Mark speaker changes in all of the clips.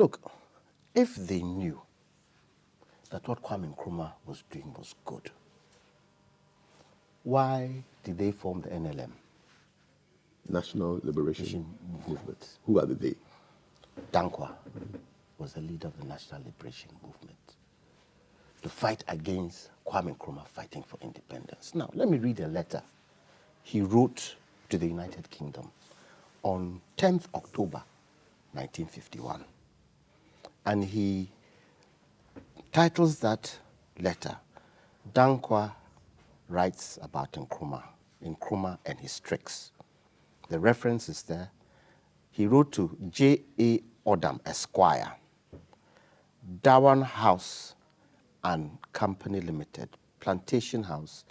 Speaker 1: Look, if they knew that what Kwame Nkrumah was doing was good, why did they form the NLM?
Speaker 2: National Liberation Movement. Who are the they?
Speaker 1: Jantuah was the leader of the National Liberation Movement to fight against Kwame Nkrumah fighting for independence. Now, let me read a letter he wrote to the United Kingdom on 10th October 1951. And he titles that letter, Jantuah writes about Nkrumah and his tricks. The reference is there. He wrote to J.A. Odam, Esquire, Darwan House and Company Limited, Plantation House,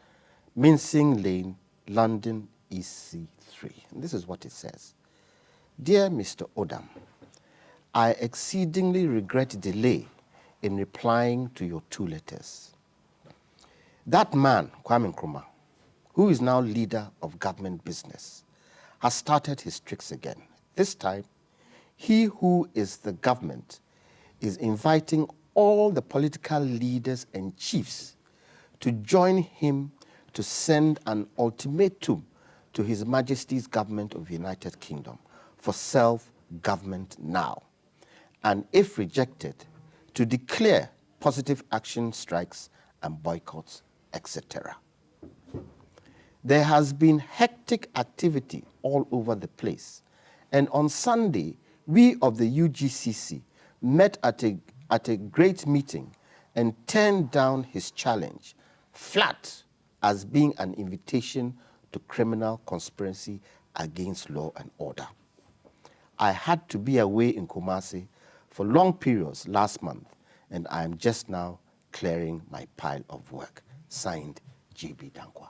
Speaker 1: Mincing Lane, London, EC3. And this is what it says. Dear Mr. Odam, I exceedingly regret delay in replying to your 2 letters. That man, Kwame Nkrumah, who is now leader of government business, has started his tricks again. This time, he who is the government is inviting all the political leaders and chiefs to join him to send an ultimatum to His Majesty's government of the United Kingdom for self-government now, and if rejected, to declare positive action strikes and boycotts, etc. There has been hectic activity all over the place, and on Sunday, we of the UGCC met at a great meeting and turned down his challenge, flat, as being an invitation to criminal conspiracy against law and order. I had to be away in Kumasi for long periods last month, and I am just now clearing my pile of work. Signed, J.B. Jantuah.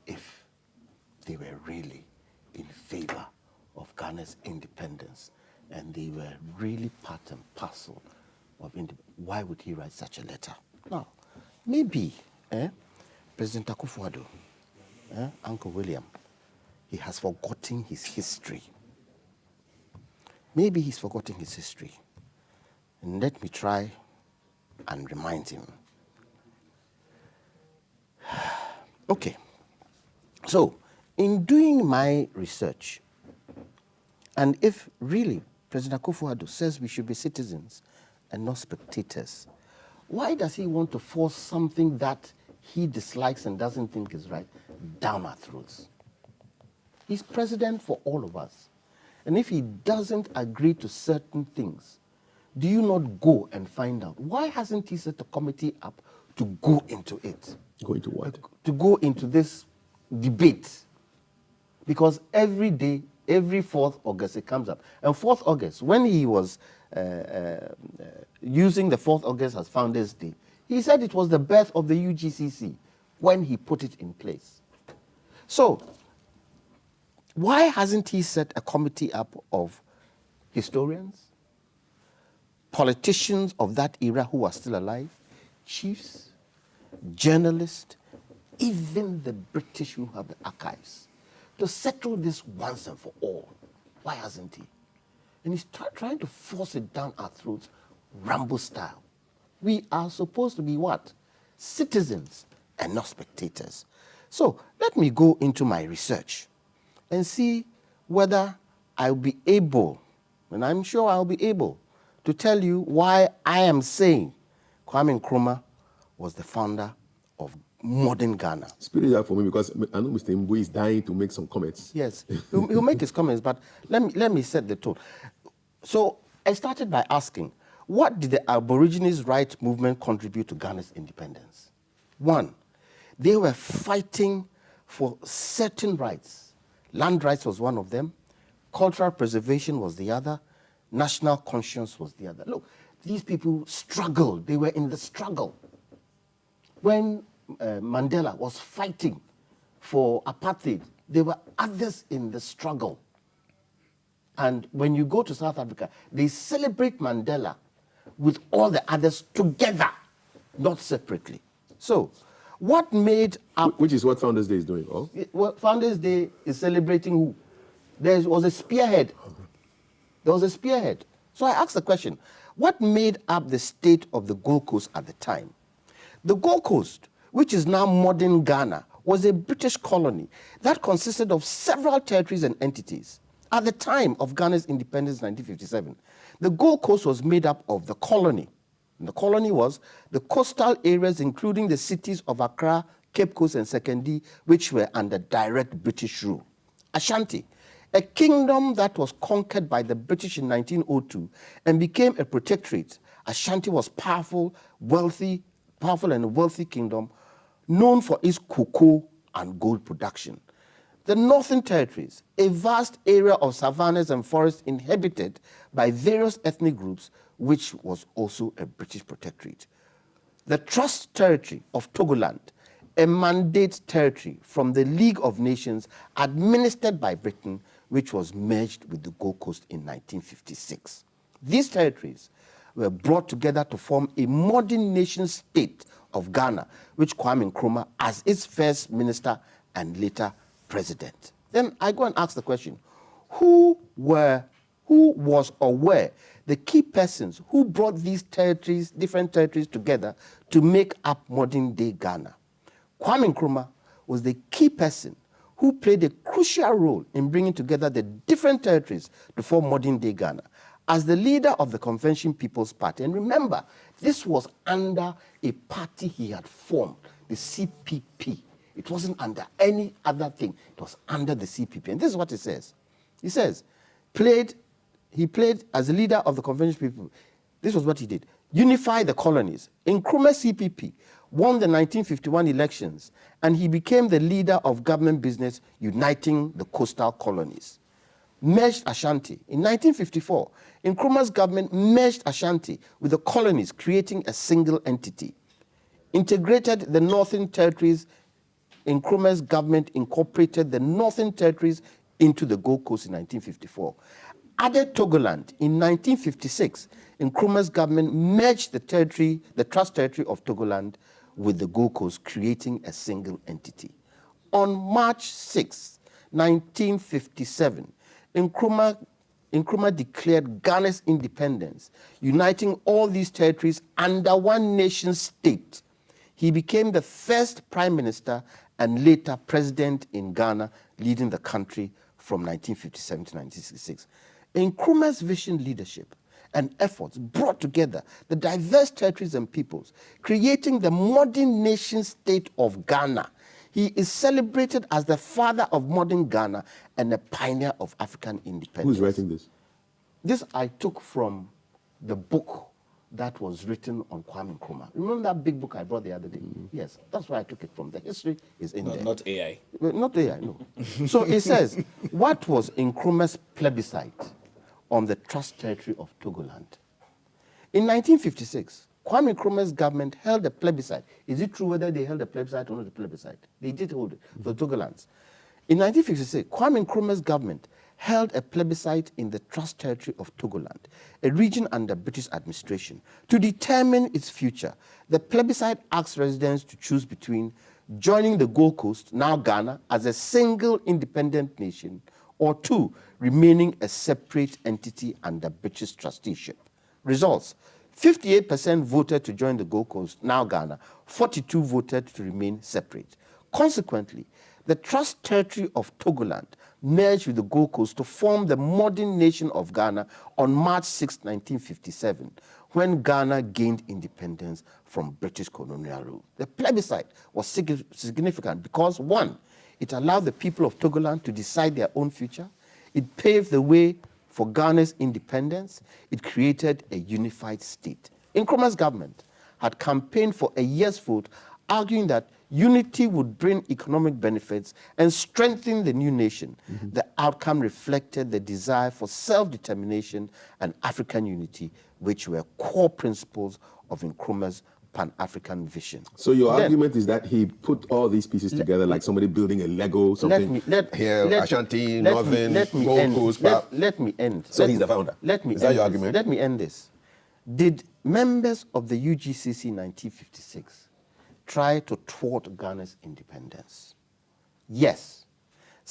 Speaker 1: If they were really in favor of Ghana's independence and they were really part and parcel of independence, why would he write such a letter? Now, maybe President Akufo-Addo, Uncle William, he has forgotten his history. Maybe he's forgotten his history. And let me try and remind him. Okay. So, in doing my research, and if really President Akufo-Addo says we should be citizens and not spectators, why does he want to force something that he dislikes and doesn't think is right down our throats? He's president for all of us. And if he doesn't agree to certain things, do you not go and find out? Why hasn't he set a committee up to go into it?
Speaker 2: Go into what?
Speaker 1: To go into this debate. Because every day, every 4th August, it comes up. And 4th August, when he was using the 4th August as Founders' Day, he said it was the birth of the UGCC when he put it in place. So, why hasn't he set a committee up of historians, politicians of that era who are still alive, chiefs, journalists, even the British who have the archives, to settle this once and for all? Why hasn't he? And he's trying to force it down our throats, Rambo style. We are supposed to be what? Citizens and not spectators. So let me go into my research and see whether I'll be able, and I'm sure I'll be able, to tell you why I am saying Kwame Nkrumah was the founder of modern Ghana.
Speaker 2: Spit it out for me, because I know Mr. Mbu is dying to make some comments.
Speaker 1: Yes, he'll make his comments, but let me set the tone. So I started by asking, what did the Aborigines' rights movement contribute to Ghana's independence? One, they were fighting for certain rights. Land rights was one of them, cultural preservation was the other, national conscience was the other. Look, these people struggled. They were in the struggle. When Mandela was fighting for apartheid, there were others in the struggle. And when you go to South Africa, they celebrate Mandela with all the others together, not separately. So, what made up...
Speaker 2: Which is what Founders Day is doing, oh?
Speaker 1: Well, Founders Day is celebrating who? There was a spearhead. There was a spearhead. So I asked the question, what made up the state of the Gold Coast at the time? The Gold Coast, which is now modern Ghana, was a British colony that consisted of several territories and entities. At the time of Ghana's independence in 1957, the Gold Coast was made up of the colony. And the colony was the coastal areas, including the cities of Accra, Cape Coast, and Sekondi, which were under direct British rule. Ashanti, a kingdom that was conquered by the British in 1902 and became a protectorate. Ashanti was powerful and wealthy kingdom known for its cocoa and gold production. The Northern Territories, a vast area of savannas and forests inhabited by various ethnic groups, which was also a British protectorate. The Trust Territory of Togoland, a mandate territory from the League of Nations administered by Britain, which was merged with the Gold Coast in 1956. These territories were brought together to form a modern nation state of Ghana, which Kwame Nkrumah as its first minister and later president. Then I go and ask the question, who was or were the key persons who brought these territories, different territories together to make up modern day Ghana? Kwame Nkrumah was the key person who played a crucial role in bringing together the different territories to form modern-day Ghana as the leader of the Convention People's Party. And remember, this was under a party he had formed, the CPP. It wasn't under any other thing. It was under the CPP. And this is what it says. He says, he played as the leader of the Convention People. This was what he did. Unify the colonies. Nkrumah CPP won the 1951 elections, and he became the leader of government business uniting the coastal colonies. Merged Ashanti. In 1954, Nkrumah's government merged Ashanti with the colonies, creating a single entity. Integrated the Northern Territories. Nkrumah's government incorporated the Northern Territories into the Gold Coast in 1954. Added Togoland in 1956. Nkrumah's government merged the Trust Territory of Togoland with the Gold Coast, creating a single entity. On March 6, 1957, Nkrumah declared Ghana's independence, uniting all these territories under one nation state. He became the first prime minister and later president in Ghana, leading the country from 1957 to 1966. Nkrumah's vision, leadership, and efforts brought together the diverse territories and peoples, creating the modern nation state of Ghana. He is celebrated as the father of modern Ghana and a pioneer of African independence.
Speaker 2: Who's writing this?
Speaker 1: This I took from the book that was written on Kwame Nkrumah. Remember that big book I brought the other day? Yes, that's where I took it from. The history is in there.
Speaker 3: Not AI.
Speaker 1: Not AI, no. So it says, what was Nkrumah's plebiscite on the Trust Territory of Togoland? In 1956, Kwame Nkrumah's government held a plebiscite. Is it true whether they held a plebiscite or not a plebiscite? They did hold it for Togolands. In 1956, Kwame Nkrumah's government held a plebiscite in the Trust Territory of Togoland, a region under British administration, to determine its future. The plebiscite asked residents to choose between joining the Gold Coast, now Ghana, as a single independent nation, or two, remaining a separate entity under British trusteeship. Results: 58% voted to join the Gold Coast, now Ghana. 42% voted to remain separate. Consequently, the Trust Territory of Togoland merged with the Gold Coast to form the modern nation of Ghana on March 6, 1957, when Ghana gained independence from British colonial rule. The plebiscite was significant because, one, it allowed the people of Togoland to decide their own future. It paved the way for Ghana's independence. It created a unified state. Nkrumah's government had campaigned for a yes vote, arguing that unity would bring economic benefits and strengthen the new nation. The outcome reflected the desire for self-determination and African unity, which were core principles of Nkrumah's Pan-African vision.
Speaker 2: So your argument is that he put all these pieces together like somebody building a Lego, something Ashanti, Northern, Gold Coast.
Speaker 1: Let me end.
Speaker 2: So he's the founder. Is that your argument?
Speaker 1: Let me end this. Did members of the UGCC in 1956 try to thwart Ghana's independence? Yes.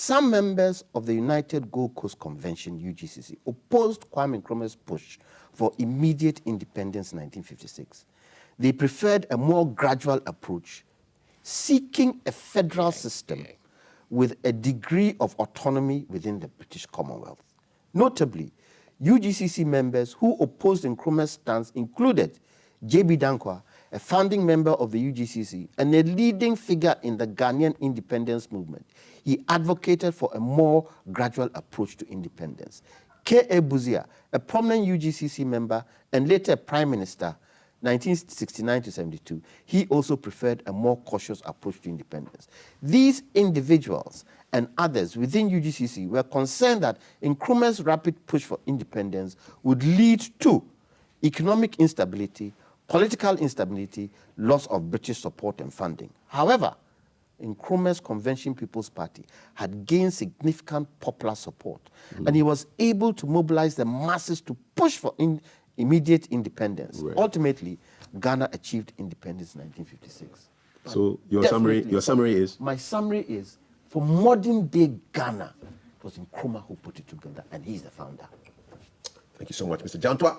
Speaker 1: Some members of the United Gold Coast Convention, UGCC, opposed Kwame Nkrumah's push for immediate independence in 1956. They preferred a more gradual approach, seeking a federal system with a degree of autonomy within the British Commonwealth. Notably, UGCC members who opposed Nkrumah's stance included J.B. Jantuah, a founding member of the UGCC and a leading figure in the Ghanaian independence movement. He advocated for a more gradual approach to independence. K.A. Buzia, a prominent UGCC member and later Prime Minister, 1969 to 72, he also preferred a more cautious approach to independence. These individuals and others within UGCC were concerned that Nkrumah's rapid push for independence would lead to economic instability, political instability, loss of British support and funding. However, Nkrumah's Convention People's Party had gained significant popular support, and he was able to mobilize the masses to push for immediate independence. Right. Ultimately, Ghana achieved independence in 1956.
Speaker 2: So your summary is?
Speaker 1: My summary is, for modern day Ghana, it was Nkrumah who put it together, and he's the founder.
Speaker 2: Thank you so much, Mr. Jantuah.